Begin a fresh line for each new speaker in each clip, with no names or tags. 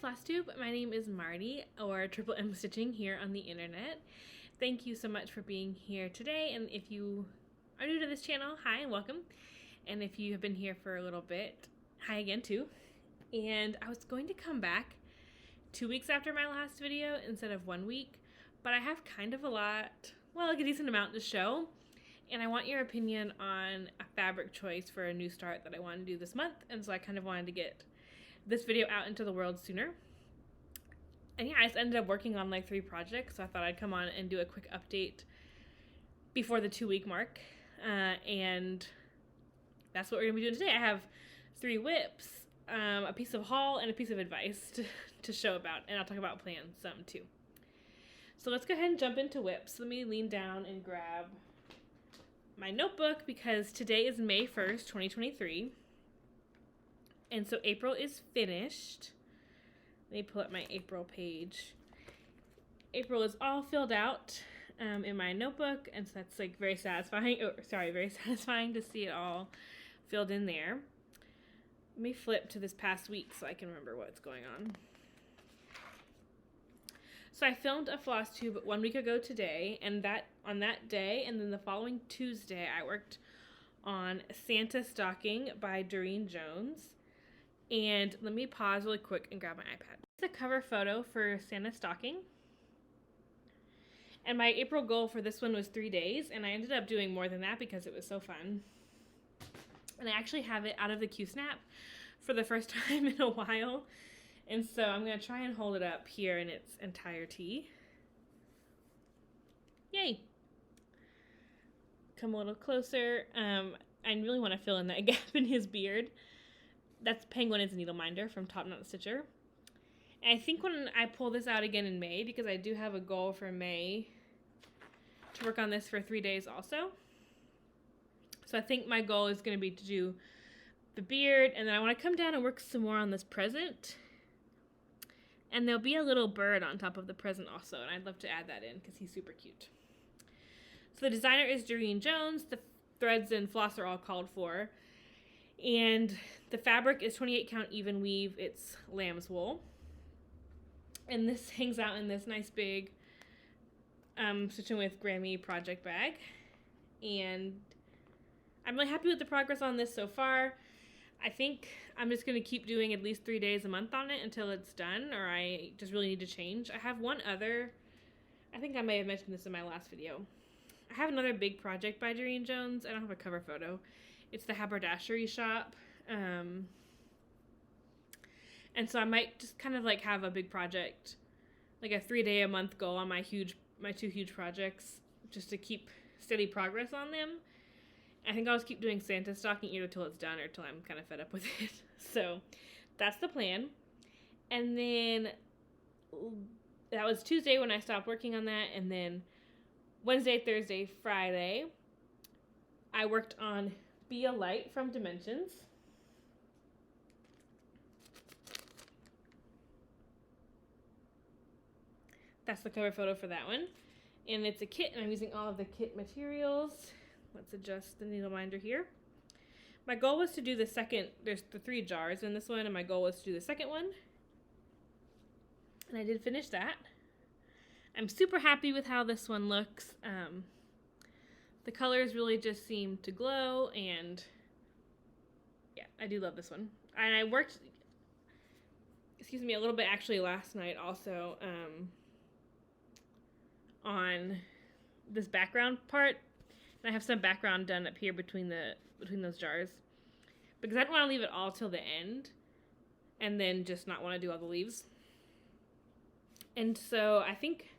Flosstube, my name is Marty, or Triple M Stitching here on the internet. Thank you so much for being here today, and if you are new to this channel, hi and welcome. And if you have been here for a little bit, hi again too. And I was going to come back 2 weeks after my last video instead of 1 week, but I have kind of a lot, well, like a decent amount to show, and I want your opinion on a fabric choice for a new start that I want to do this month, and so I kind of wanted to get this video out into the world sooner. And yeah, I just ended up working on like 3 projects, so I thought I'd come on and do a quick update before the 2-week mark. And that's what we're gonna be doing today. I have 3 whips, a piece of haul, and a piece of advice to show about, and I'll talk about plans some too. So let's go ahead and jump into whips. Let me lean down and grab my notebook because today is May 1st, 2023. And so April is finished. Let me pull up my April page. April is all filled out in my notebook, and so that's like very satisfying. Very satisfying to see it all filled in there. Let me flip to this past week so I can remember what's going on. So I filmed a Flosstube 1 week ago today, and on that day, and then the following Tuesday, I worked on Santa Stocking by Doreen Jones. And let me pause really quick and grab my iPad. It's a cover photo for Santa Stocking. And my April goal for this one was 3 days, and I ended up doing more than that because it was so fun. And I actually have it out of the Q-snap for the first time in a while. And so I'm going to try and hold it up here in its entirety. Yay! Come a little closer. I really want to fill in that gap in his beard. That's Penguin is a Needle Minder from Top Knot Stitcher. And I think when I pull this out again in May, because I do have a goal for May to work on this for 3 days also. So I think my goal is going to be to do the beard, and then I want to come down and work some more on this present. And there'll be a little bird on top of the present also, and I'd love to add that in because he's super cute. So the designer is Doreen Jones. The threads and floss are all called for. And the fabric is 28 count even weave. It's lamb's wool. And this hangs out in this nice big Stitching with Grammy project bag. And I'm really happy with the progress on this so far. I think I'm just going to keep doing at least 3 days a month on it until it's done, or I just really need to change. I have one other, I think I may have mentioned this in my last video. I have another big project by Doreen Jones. I don't have a cover photo. It's the Haberdashery Shop. And so I might just kind of like have a big project, like a 3-day-a-month goal on my 2 huge projects, just to keep steady progress on them. I think I'll just keep doing Santa Stocking either till it's done or till I'm kind of fed up with it. So that's the plan. And then that was Tuesday when I stopped working on that. And then Wednesday, Thursday, Friday, I worked on Be a Light from Dimensions. That's the cover photo for that one. And it's a kit, and I'm using all of the kit materials. Let's adjust the needle minder here. My goal was to do the second, there's the 3 jars in this one, and my goal was to do the second one. And I did finish that. I'm super happy with how this one looks. The colors really just seem to glow, and yeah, I do love this one. And I worked, a little bit actually last night also on this background part. And I have some background done up here between those jars because I don't want to leave it all till the end and then just not want to do all the leaves. And so I think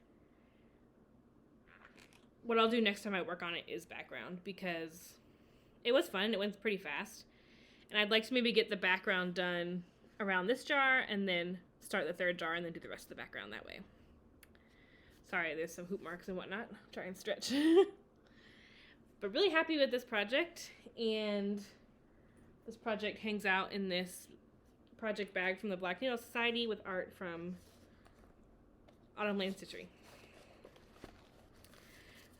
what I'll do next time I work on it is background because it was fun. It went pretty fast. And I'd like to maybe get the background done around this jar and then start the 3rd jar and then do the rest of the background that way. Sorry, there's some hoop marks and whatnot. I'll try and stretch. But really happy with this project, and this project hangs out in this project bag from the Black Needle Society with art from Autumn Lane Stitchery.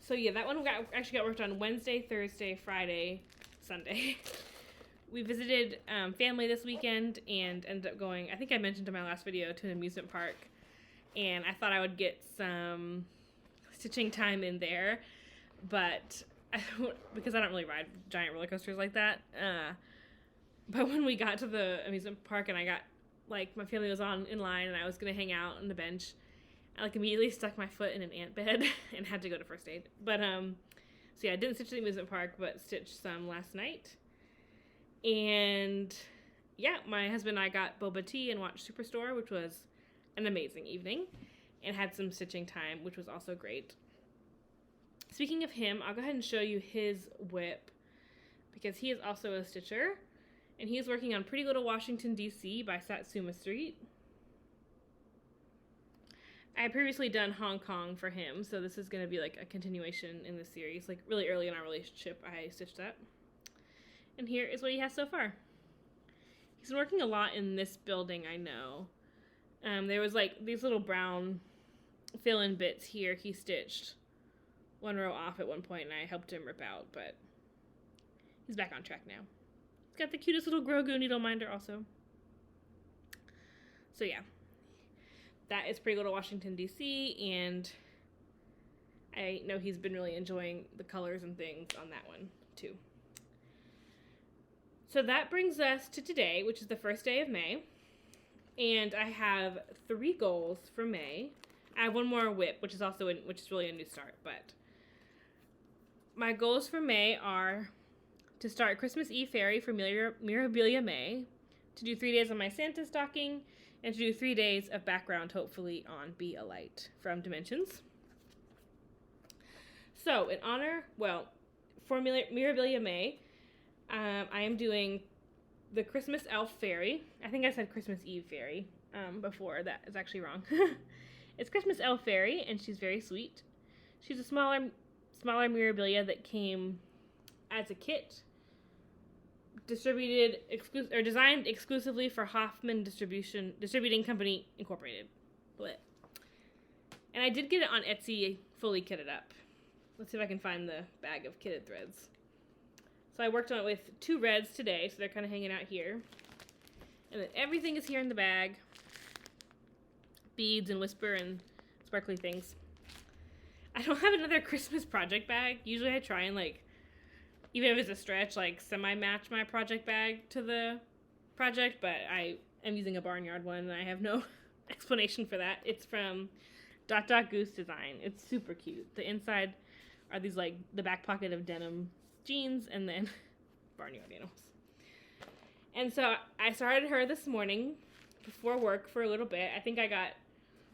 So yeah, that one actually got worked on Wednesday, Thursday, Friday, Sunday. we visited family this weekend and ended up going, I think I mentioned in my last video, to an amusement park. And I thought I would get some stitching time in there, but because I don't really ride giant roller coasters like that. But when we got to the amusement park and I got, like, my family was in line and I was going to hang out on the bench, I, like, immediately stuck my foot in an ant bed and had to go to first aid. But, so yeah, I didn't stitch the amusement park, but stitched some last night. And yeah, my husband and I got boba tea and watched Superstore, which was an amazing evening, and had some stitching time, which was also great. Speaking of him, I'll go ahead and show you his whip, because he is also a stitcher, and he is working on Pretty Little Washington, D.C. by Satsuma Street. I had previously done Hong Kong for him, so this is going to be like a continuation in the series. Like, really early in our relationship, I stitched that. And here is what he has so far. He's been working a lot in this building, I know. There was like these little brown fill-in bits here he stitched one row off at one point, and I helped him rip out, but he's back on track now. He's got the cutest little Grogu needle minder also. So yeah, that is Pretty Little Washington, D.C., and I know he's been really enjoying the colors and things on that one too. So that brings us to today, which is the first day of May. And I have 3 goals for May. I have one more whip, which is really a new start. But my goals for May are to start Christmas Eve Fairy for Mirabilia May, to do 3 days on my Santa stocking, and to do 3 days of background, hopefully, on Be a Light from Dimensions. So, for Mirabilia May, I am doing the Christmas Elf Fairy. I think I said Christmas Eve Fairy before. That is actually wrong. It's Christmas Elf Fairy, and she's very sweet. She's a smaller Mirabilia that came as a kit, designed exclusively for Hoffman Distributing Company Incorporated. Blech. And I did get it on Etsy fully kitted up. Let's see if I can find the bag of kitted threads. So I worked on it with 2 reds today, so they're kind of hanging out here. And then everything is here in the bag. Beads and whisper and sparkly things. I don't have another Christmas project bag. Usually I try and, like, even if it's a stretch, like, semi-match my project bag to the project, but I am using a Barnyard one, and I have no explanation for that. It's from Goose Design. It's super cute. The inside are these, like, the back pocket of denim jeans, and then Barnyard animals. And so I started her this morning before work for a little bit. I think I got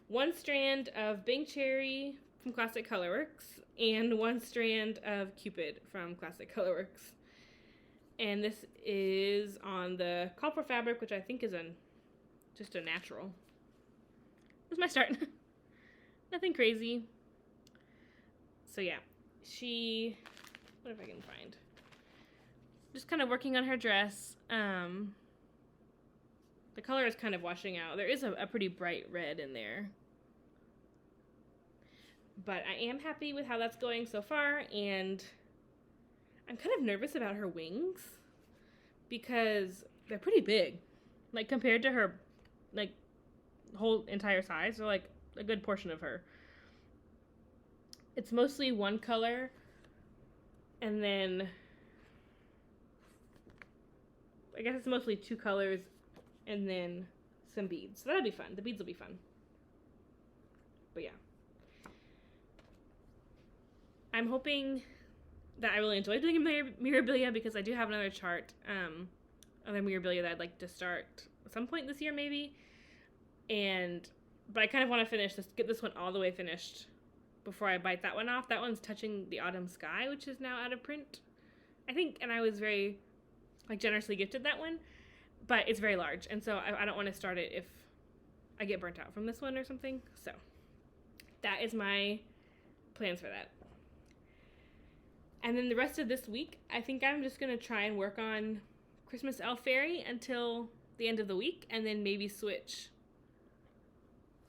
1 strand of Bing Cherry from Classic Colorworks and 1 strand of Cupid from Classic Colorworks. And this is on the copper fabric, which I think is just a natural. That's my start. Nothing crazy. So yeah, what if I can find? Just kind of working on her dress. The color is kind of washing out. There is a pretty bright red in there. But I am happy with how that's going so far, and I'm kind of nervous about her wings because they're pretty big. Like, compared to her, like, whole entire size, they're, like, a good portion of her. It's mostly one color, and then I guess it's mostly 2 colors, and then some beads. So that'll be fun. The beads will be fun. But yeah. I'm hoping that I really enjoy doing Mirabilia, because I do have another chart, other Mirabilia that I'd like to start at some point this year maybe. But I kind of want to get this one all the way finished before I bite that one off. That one's Touching the Autumn Sky, which is now out of print, I think, and I was very, like, generously gifted that one, but it's very large, and so I don't want to start it if I get burnt out from this one or something. So that is my plans for that. And then the rest of this week, I think I'm just going to try and work on Christmas Elf Fairy until the end of the week, and then maybe switch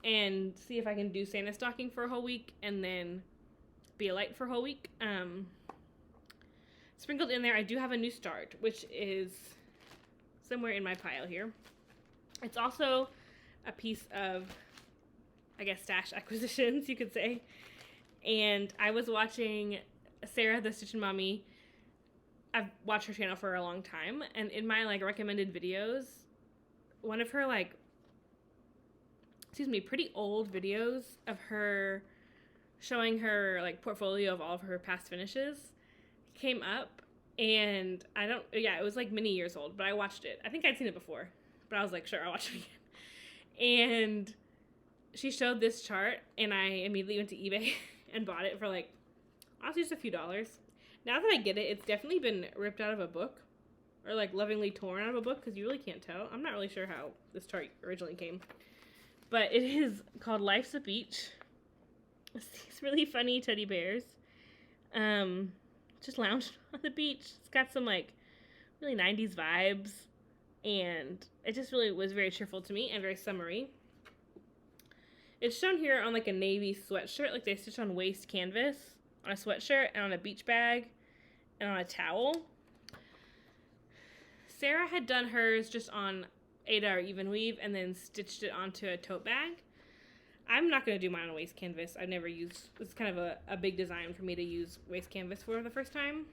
and see if I can do Santa stocking for a whole week, and then Be a Light for a whole week. Sprinkled in there, I do have a new start, which is somewhere in my pile here. It's also a piece of, I guess, stash acquisitions, you could say. And I was watching Sarah, the Stitchin' Mommy. I've watched her channel for a long time. And in my, like, recommended videos, one of her, like, pretty old videos of her showing her, like, portfolio of all of her past finishes came up. And it was, like, many years old, but I watched it. I think I'd seen it before, but I was like, sure, I'll watch it again. And she showed this chart, and I immediately went to eBay and bought it for, like, honestly, just a few dollars. Now that I get it, it's definitely been ripped out of a book, or, like, lovingly torn out of a book, because you really can't tell. I'm not really sure how this chart originally came. But it is called Life's a Beach. It's these really funny teddy bears. Just lounged on the beach. It's got some, like, really 90s vibes. And it just really was very cheerful to me and very summery. It's shown here on, like, a navy sweatshirt. Like, they stitch on waist canvas, on a sweatshirt, and on a beach bag, and on a towel. Sarah had done hers just on Aida or even weave, and then stitched it onto a tote bag. I'm not going to do mine on waist canvas. I've never used, it's kind of a big design for me to use waist canvas for the first time.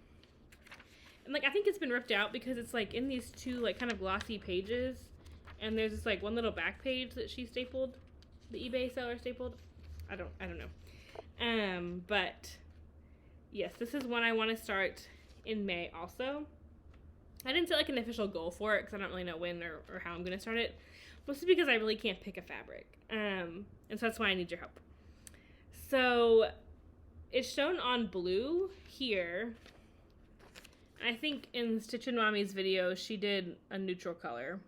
And, like, I think it's been ripped out because it's, like, in these two, like, kind of glossy pages, and there's this, like, one little back page that she stapled, the eBay seller stapled. I don't know. But yes, this is one I want to start in May also. I didn't set, like, an official goal for it because I don't really know when or how I'm going to start it. Mostly because I really can't pick a fabric. And so that's why I need your help. So it's shown on blue here. I think in Stitchin' Mommy's video, she did a neutral color,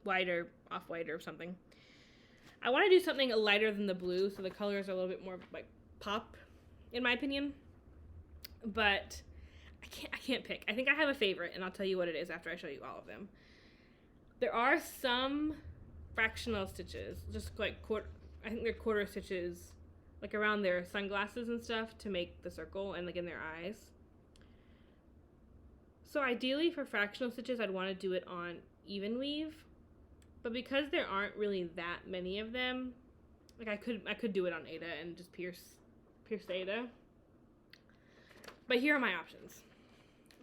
white or off-white or something. I want to do something lighter than the blue, so the colors are a little bit more, like, pop, in my opinion. But I can't pick. I think I have a favorite, and I'll tell you what it is after I show you all of them. There are some fractional stitches, just like I think they're quarter stitches, like around their sunglasses and stuff to make the circle and, like, in their eyes. So ideally for fractional stitches, I'd want to do it on even weave, but because there aren't really that many of them, like, I could do it on Aida and just pierce the Aida. But here are my options.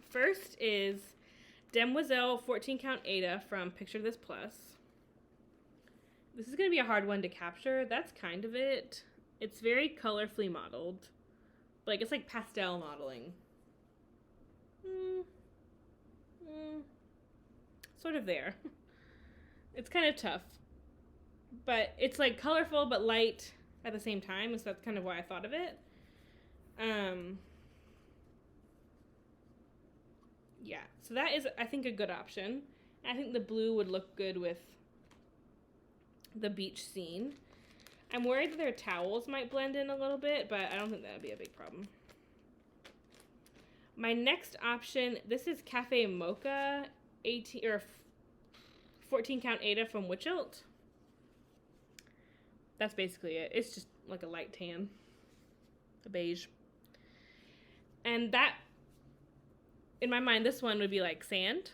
First is Demoiselle 14 count Aida from Picture This Plus. This is going to be a hard one to capture. That's kind of it. It's very colorfully modeled. Like, it's like pastel modeling. Sort of there. It's kind of tough. But it's, like, colorful but light at the same time, so that's kind of why I thought of it. Yeah, so that is, I think, a good option. I think the blue would look good with the beach scene. I'm worried that their towels might blend in a little bit, but I don't think that would be a big problem. My next option, this is Cafe Mocha 14 count Aida from Witchilt. That's basically it. It's just like a light tan, a beige. And that, in my mind, this one would be like sand.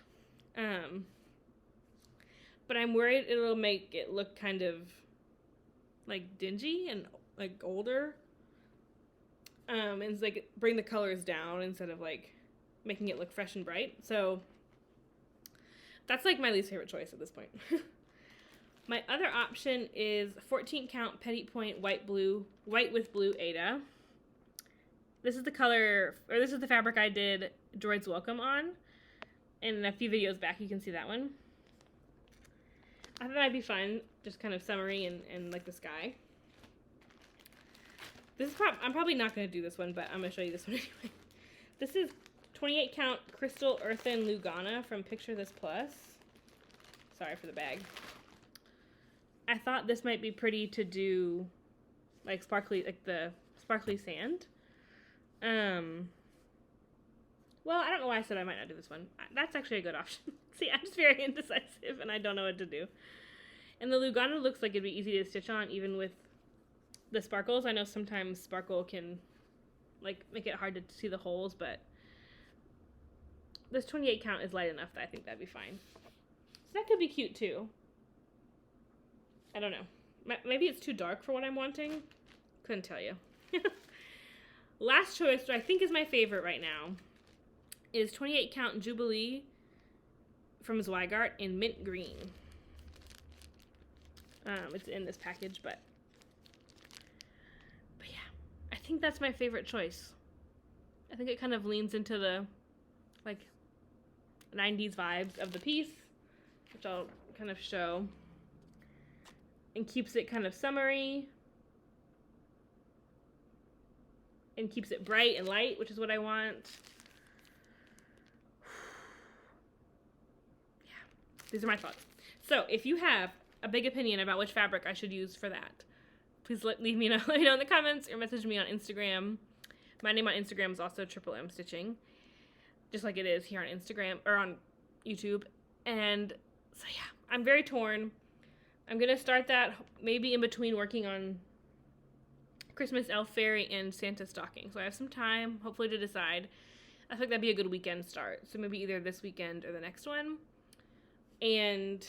But I'm worried it'll make it look kind of like dingy and like older. And it's like bring the colors down instead of like making it look fresh and bright. So that's like my least favorite choice at this point. My other option is 14 count Petit Point white with blue Aida. This is the color, or this is the fabric I did Droid's Welcome on. And in a few videos back, you can see that one. I thought that'd be fun, just kind of summery and like the sky. This is I'm probably not going to do this one, but I'm going to show you this one anyway. This is 28 count Crystal Earthen Lugana from Picture This Plus. Sorry for the bag. I thought this might be pretty to do like sparkly, like the sparkly sand. Well, I don't know why I said I might not do this one. That's actually a good option. See, I'm just very indecisive and I don't know what to do. And the Lugana looks like it'd be easy to stitch on even with the sparkles. I know sometimes sparkle can like make it hard to see the holes, but this 28 count is light enough that I think that'd be fine. that could be cute too. I don't know. Maybe it's too dark for what I'm wanting. Couldn't tell you. Last choice, which I think is my favorite right now, is 28 Count Jubilee from Zweigart in mint green. It's in this package, but yeah, I think that's my favorite choice. I think it kind of leans into the like 90s vibes of the piece, which I'll kind of show, and keeps it kind of summery and keeps it bright and light, which is what I want. Yeah, these are my thoughts. So if you have a big opinion about which fabric I should use for that, please let me know in the comments or message me on Instagram. My name on Instagram is also Triple M Stitching, just like it is here on Instagram or on YouTube. And so yeah, I'm very torn. I'm gonna start that maybe in between working on Christmas Elf Fairy and Santa Stocking. So I have some time, hopefully, to decide. I think that'd be a good weekend start. So maybe either this weekend or the next one. And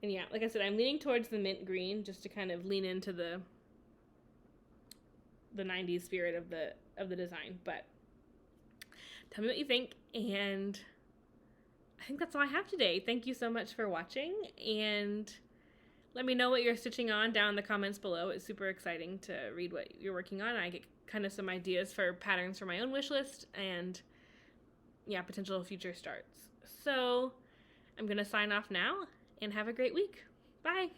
yeah, like I said, I'm leaning towards the mint green just to kind of lean into the 90s spirit of the design. But tell me what you think, and I think that's all I have today. Thank you so much for watching, and let me know what you're stitching on down in the comments below. It's super exciting to read what you're working on. I get kind of some ideas for patterns for my own wish list and, yeah, potential future starts. So I'm going to sign off now and have a great week. Bye.